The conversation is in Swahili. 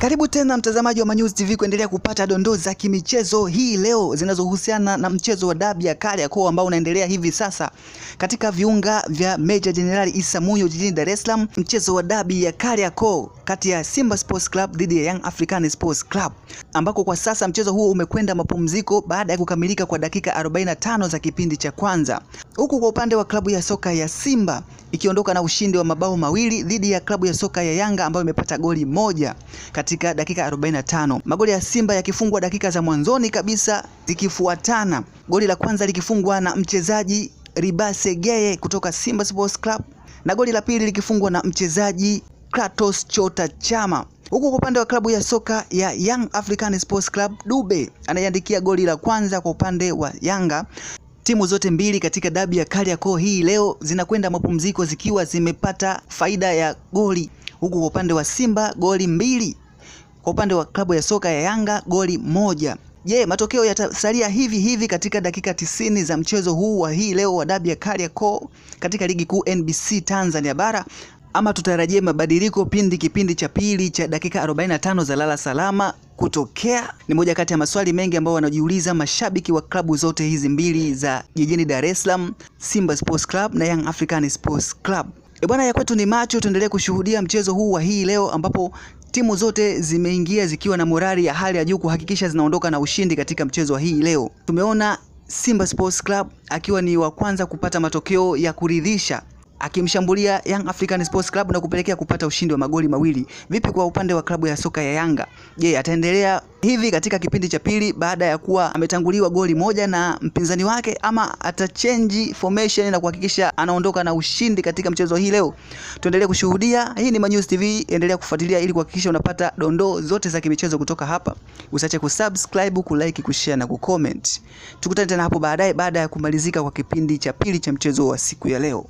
Karibu tena mtazamaji wa Manyuzi TV kuendelea kupata dondoo za kimichezo hii leo zinazohusiana na mchezo wa dabi ya Kariakoo ambao unaendelea hivi sasa katika viunga vya Meja Jenerali Isamuhyo jijini Dar es Salaam. Mchezo wa dabi ya Kariakoo kati ya Simba Sports Club dhidi ya Young African Sports Club, ambako kwa sasa mchezo huo umekwenda mapumziko baada ya kukamilika kwa dakika 45 za kipindi cha kwanza, huku kwa upande wa klabu ya soka ya Simba ikiondoka na ushindi wa mabao mawili dhidi ya klabu ya soka ya Yanga ambayo imepata goli moja katika dakika 45. Magoli ya Simba yakifungwa dakika za mwanzoni kabisa zikifuatana, goli la kwanza likifungwa na mchezaji Ribase Geye kutoka Simba Sports Club na goli la pili likifungwa na mchezaji Kratos Chota Chama. Huku kwa upande wa klabu ya soka ya Young African Sports Club, Dube anayandikia goli la kwanza kwa upande wa Yanga. Timu zote mbili katika dabi ya Kariakoo hii leo zinakwenda mapumziko zikiwa zimepata faida ya goli, huku kwa upande wa Simba goli mbili, kwa upande wa klabu ya soka ya Yanga goli moja. Je, matokeo yatasalia hivi hivi katika dakika 90 za mchezo huu wa hii leo wa dabi ya Kariakoo katika ligi kuu NBC Tanzania bara, ama tutarajie mabadiliko pindi kipindi cha pili cha dakika 45 za lala salama kutokea? Ni moja kati ya maswali mengi ambao wanajiuliza mashabiki wa klabu zote hizi mbili za jijini Dar es Salaam, Simba Sports Club na Young African Sports Club. Bwana, ya kwetu ni macho, tuendelee kushuhudia mchezo huu wa hii leo ambapo timu zote zimeingia zikiwa na morali ya hali ya juu kuhakikisha zinaondoka na ushindi katika mchezo wa hii leo. Tumeona Simba Sports Club akiwa ni wa kwanza kupata matokeo ya kuridhisha akimshambulia Young African Sports Club na kupelekea kupata ushindi wa magoli mawili. Vipi kwa upande wa klabu ya soka ya Yanga? Je, ataendelea hivi katika kipindi cha pili baada ya kuwa ametanguliwa goli moja na mpinzani wake, ama atachange formation na kuhakikisha anaondoka na ushindi katika mchezo hii leo? Tuendelee kushuhudia. Hii ni Manyuzi TV, endelea kufuatilia ili kuhakikisha unapata dondoo zote za kimichezo kutoka hapa. Usiache kusubscribe, kulike, kushare na kucomment. Tukutane tena hapo baadaye baada ya kumalizika kwa kipindi cha pili cha mchezo wa siku ya leo.